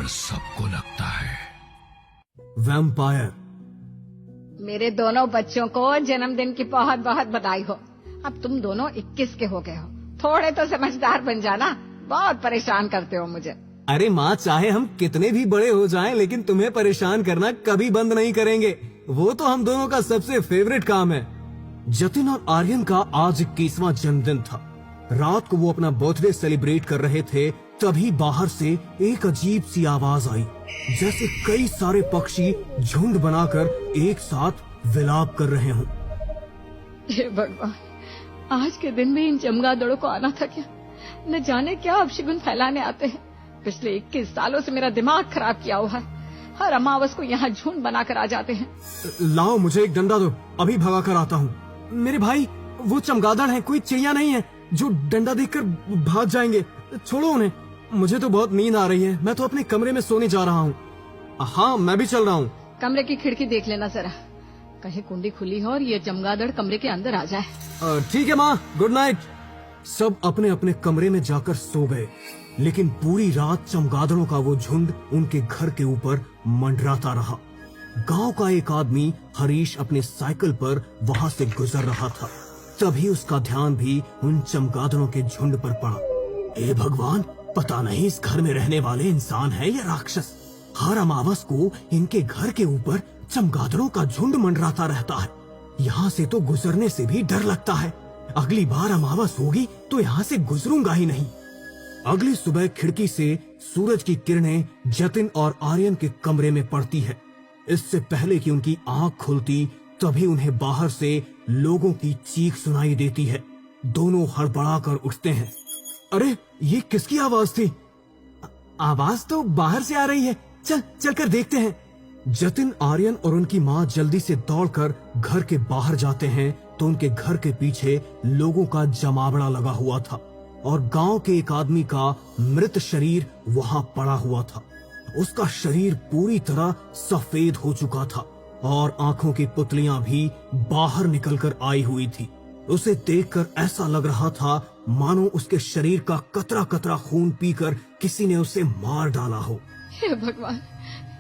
सबको लगता है। वैम्पायर। मेरे दोनों बच्चों को जन्मदिन की बहुत बहुत बधाई हो। अब तुम दोनों 21 के हो गए हो, थोड़े तो समझदार बन जाना। बहुत परेशान करते हो मुझे। अरे माँ, चाहे हम कितने भी बड़े हो जाएं, लेकिन तुम्हें परेशान करना कभी बंद नहीं करेंगे। वो तो हम दोनों का सबसे फेवरेट काम है। जतिन और आर्यन का आज 21वां जन्मदिन था। रात को वो अपना बर्थडे सेलिब्रेट कर रहे थे, तभी बाहर से एक अजीब सी आवाज आई, जैसे कई सारे पक्षी झुंड बनाकर एक साथ विलाप कर रहे हों। हे भगवान, आज के दिन में इन चमगादड़ों को आना था क्या? न जाने क्या अपशगुन फैलाने आते हैं। पिछले 21 सालों से मेरा दिमाग खराब किया हुआ है। हर अमावस को यहाँ झुंड बनाकर आ जाते हैं। लाओ, मुझे एक डंडा दो, अभी भगा कर आता हूँ। मेरे भाई, वो चमगादड़ हैं, कोई चिड़िया नहीं है जो डंडा देखकर भाग जाएंगे। छोड़ो उन्हें, मुझे तो बहुत नींद आ रही है। मैं तो अपने कमरे में सोने जा रहा हूँ। हाँ, मैं भी चल रहा हूँ। कमरे की खिड़की देख लेना जरा, कहीं कुंडी खुली हो और ये चमगादड़ कमरे के अंदर आ जाए। ठीक है माँ, गुड नाइट। सब अपने अपने कमरे में जाकर सो गए, लेकिन पूरी रात चमगादड़ों का वो झुंड उनके घर के ऊपर मंडराता रहा। गांव का एक आदमी हरीश अपने साइकिल पर वहां से गुजर रहा था, तभी उसका ध्यान भी उन चमगादड़ों के झुंड पर पड़ा। हे भगवान, पता नहीं इस घर में रहने वाले इंसान है या राक्षस। हर अमावस को इनके घर के ऊपर चमगादड़ों का झुंड मंडराता रहता है। यहाँ से तो गुजरने से भी डर लगता है। अगली बार अमावस होगी तो यहाँ से गुजरूंगा ही नहीं। अगली सुबह खिड़की से सूरज की किरणें जतिन और आर्यन के कमरे में पड़ती है। इससे पहले कि उनकी आंख खुलती, तभी उन्हें बाहर से लोगों की चीख सुनाई देती है। दोनों हड़बड़ा कर उठते हैं। अरे, ये किसकी आवाज थी? आवाज तो बाहर से आ रही है। चल कर देखते हैं। जतिन, आर्यन और उनकी माँ जल्दी से दौड़कर घर के बाहर जाते हैं तो उनके घर के पीछे लोगों का जमावड़ा लगा हुआ था और गांव के एक आदमी का मृत शरीर वहां पड़ा हुआ था। उसका शरीर पूरी तरह सफेद हो चुका था और आंखों की पुतलियां भी बाहर निकलकर आई हुई थी। उसे देखकर ऐसा लग रहा था मानो उसके शरीर का कतरा कतरा खून पीकर किसी ने उसे मार डाला हो। हे भगवान,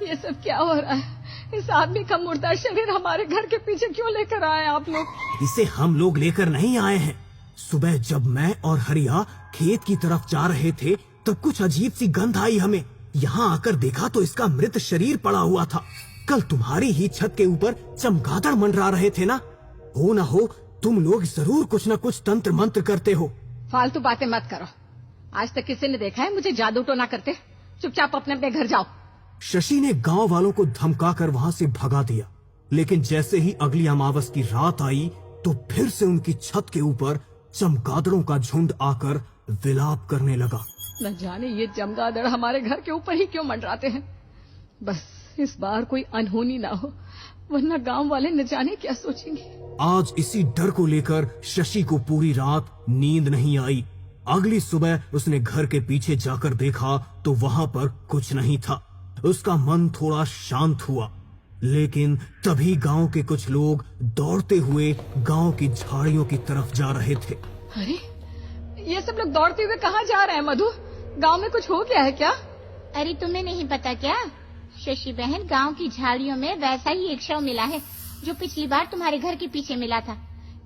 ये सब क्या हो रहा है? इस आदमी का मुर्दा शरीर हमारे घर के पीछे क्यों लेकर आए आप लोग? इसे हम लोग लेकर नहीं आए हैं। सुबह जब मैं और हरिया खेत की तरफ जा रहे थे, तब कुछ अजीब सी गंध आई हमें। यहाँ आकर देखा तो इसका मृत शरीर पड़ा हुआ था। कल तुम्हारी ही छत के ऊपर चमगादड़ मंडरा रहे थे ना? हो ना हो, तुम लोग जरूर कुछ न कुछ तंत्र मंत्र करते हो। फालतू बातें मत करो। आज तक किसी ने देखा है मुझे जादू टोना करते? चुपचाप अपने अपने घर जाओ। शशि ने गांव वालों को धमकाकर वहां से भगा दिया, लेकिन जैसे ही अगली अमावस की रात आई तो फिर से उनकी छत के ऊपर चमगादड़ों का झुंड आकर विलाप करने लगा। न जाने ये चमगादड़ हमारे घर के ऊपर ही क्यों मंडराते हैं। बस इस बार कोई अनहोनी ना हो, वरना गांव वाले न जाने क्या सोचेंगे। आज इसी डर को लेकर शशि को पूरी रात नींद नहीं आई। अगली सुबह उसने घर के पीछे जाकर देखा तो वहां पर कुछ नहीं था। उसका मन थोड़ा शांत हुआ, लेकिन तभी गांव के कुछ लोग दौड़ते हुए गांव की झाड़ियों की तरफ जा रहे थे। अरे, ये सब लोग दौड़ते हुए कहाँ जा रहे हैं मधु? गांव में कुछ हो गया है क्या? अरे, तुम्हें नहीं पता क्या? शशि बहन, गांव की झाड़ियों में वैसा ही एक शव मिला है जो पिछली बार तुम्हारे घर के पीछे मिला था।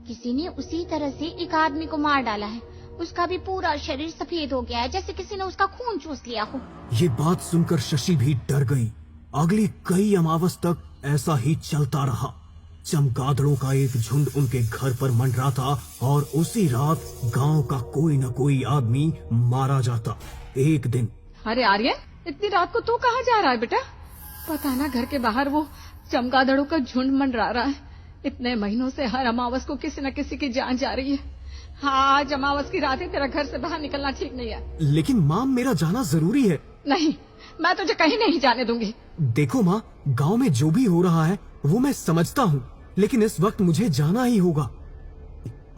किसी ने उसी तरह से एक आदमी को मार डाला है। उसका भी पूरा शरीर सफेद हो गया है, जैसे किसी ने उसका खून चूस लिया हो। ये बात सुनकर शशि भी डर गई। अगली कई अमावस तक ऐसा ही चलता रहा। चमगादड़ों का एक झुंड उनके घर पर मंडराता और उसी रात गांव का कोई न कोई आदमी मारा जाता। एक दिन, अरे आर्यन, इतनी रात को तू कहाँ जा रहा है बेटा? पता ना घर के बाहर वो चमगादड़ों का झुंड मंडरा रहा है। इतने महीनों से हर अमावस को किसी न किसी की जान जा रही है। हाँ, आज अमावस की रात है, तेरा घर से बाहर निकलना ठीक नहीं है। लेकिन माँ, मेरा जाना जरूरी है। नहीं, मैं तुझे कहीं नहीं जाने दूंगी। देखो माँ, गांव में जो भी हो रहा है वो मैं समझता हूँ, लेकिन इस वक्त मुझे जाना ही होगा।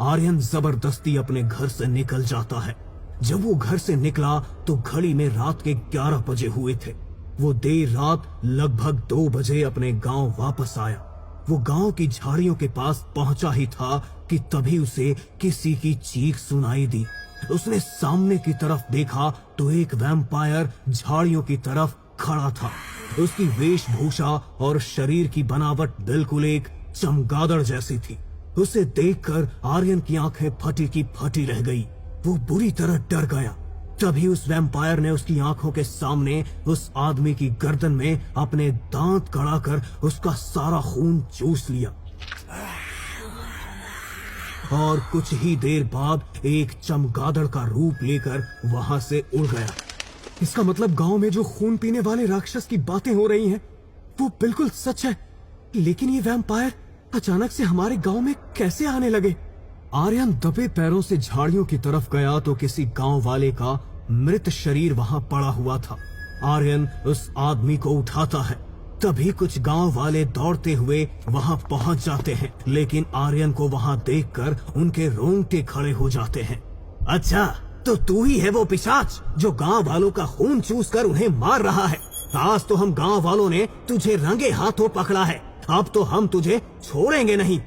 आर्यन जबरदस्ती अपने घर से निकल जाता है। जब वो घर से निकला तो घड़ी में रात के 11 बजे हुए थे। वो देर रात लगभग 2 बजे अपने गांव वापस आया। वो गांव की झाड़ियों के पास पहुंचा ही था कि तभी उसे किसी की चीख सुनाई दी। उसने सामने की तरफ देखा तो एक वैम्पायर झाड़ियों की तरफ खड़ा था। उसकी वेशभूषा और शरीर की बनावट बिल्कुल एक चमगादड़ जैसी थी। उसे देखकर आर्यन की आंखें फटी की फटी रह गई। वो बुरी तरह डर गया। तभी उस वैम्पायर ने उसकी आंखों के सामने उस आदमी की गर्दन में अपने दांत गड़ाकर उसका सारा खून चूस लिया और कुछ ही देर बाद एक चमगादड़ का रूप लेकर वहां से उड़ गया। इसका मतलब गांव में जो खून पीने वाले राक्षस की बातें हो रही हैं, वो बिल्कुल सच है। लेकिन ये वैम्पायर अचानक से हमारे गांव में कैसे आने लगे? आर्यन दबे पैरों से झाड़ियों की तरफ गया तो किसी गांव वाले का मृत शरीर वहां पड़ा हुआ था। आर्यन उस आदमी को उठाता है। तभी कुछ गांव वाले दौड़ते हुए वहां पहुंच जाते हैं, लेकिन आर्यन को वहां देखकर उनके रोंगटे खड़े हो जाते हैं। अच्छा, तो तू ही है वो पिशाच जो गांव वालों का खून चूसकर उन्हें मार रहा है। आज तो हम गांव वालों ने तुझे रंगे हाथों पकड़ा है। अब तो हम तुझे छोड़ेंगे नहीं।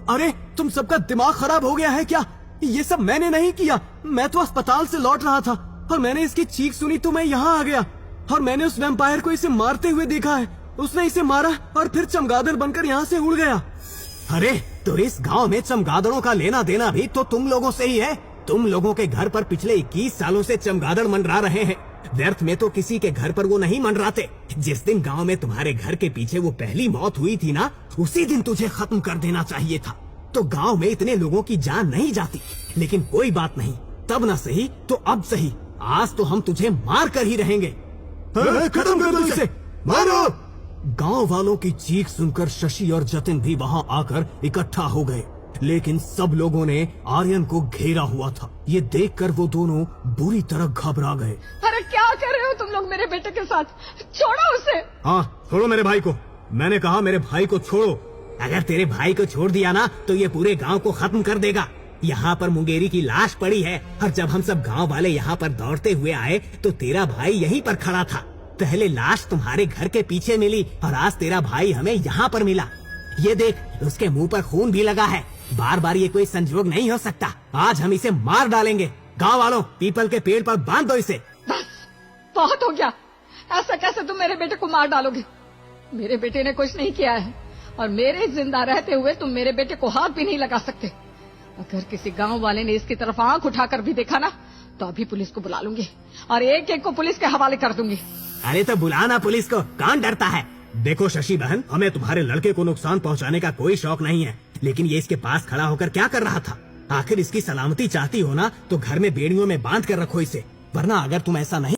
अरे, तुम सबका दिमाग खराब हो गया है क्या? ये सब मैंने नहीं किया। मैं तो अस्पताल से लौट रहा था और मैंने इसकी चीख सुनी तो मैं यहाँ आ गया और मैंने उस वैम्पायर को इसे मारते हुए देखा है। उसने इसे मारा और फिर चमगादड़ बनकर यहाँ से उड़ गया। अरे, तो इस गांव में चमगादड़ों का लेना देना भी तो तुम लोगों से ही है। तुम लोगों के घर पर पिछले 21 सालों से चमगादड़ मंडरा रहे हैं। व्यर्थ में तो किसी के घर पर वो नहीं मंडराते। जिस दिन गांव में तुम्हारे घर के पीछे वो पहली मौत हुई थी ना, उसी दिन तुझे खत्म कर देना चाहिए था। तो गांव में इतने लोगों की जान नहीं जाती। लेकिन कोई बात नहीं, तब न सही तो अब सही। आज तो हम तुझे मार कर ही रहेंगे। खत्म कर दो इसे, मारो। गांव वालों की चीख सुनकर शशि और जतिन भी वहां आकर इकट्ठा हो गए, लेकिन सब लोगों ने आर्यन को घेरा हुआ था। ये देखकर वो दोनों बुरी तरह घबरा गए। अरे क्या कर रहे हो तुम लोग मेरे बेटे के साथ? छोड़ो उसे। हाँ, छोड़ो मेरे भाई को। मैंने कहा मेरे भाई को छोड़ो। अगर तेरे भाई को छोड़ दिया ना तो ये पूरे गांव को खत्म कर देगा। यहाँ पर मुंगेरी की लाश पड़ी है और जब हम सब गांव वाले यहाँ पर दौड़ते हुए आए तो तेरा भाई यहीं पर खड़ा था। पहले लाश तुम्हारे घर के पीछे मिली और आज तेरा भाई हमें यहाँ पर मिला। ये देख, उसके मुंह पर खून भी लगा है। बार बार ये कोई संजोग नहीं हो सकता। आज हम इसे मार डालेंगे। गांव वालों, पीपल के पेड़ पर बांध दो इसे। बस, बहुत हो गया। ऐसा कैसे तुम मेरे बेटे को मार डालोगे? मेरे बेटे ने कुछ नहीं किया है और मेरे जिंदा रहते हुए तुम मेरे बेटे को हाथ भी नहीं लगा सकते। अगर किसी गांव वाले ने इसकी तरफ आंख उठाकर भी देखा ना तो अभी पुलिस को बुला लूंगी और एक एक को पुलिस के हवाले कर दूंगी। अरे तो बुलाना पुलिस को, कौन डरता है? देखो शशि बहन, हमें तुम्हारे लड़के को नुकसान पहुंचाने का कोई शौक नहीं है, लेकिन ये इसके पास खड़ा होकर क्या कर रहा था? आखिर इसकी सलामती चाहती हो ना तो घर में बेड़ियों में बांध कर रखो इसे, वरना अगर तुम ऐसा नहीं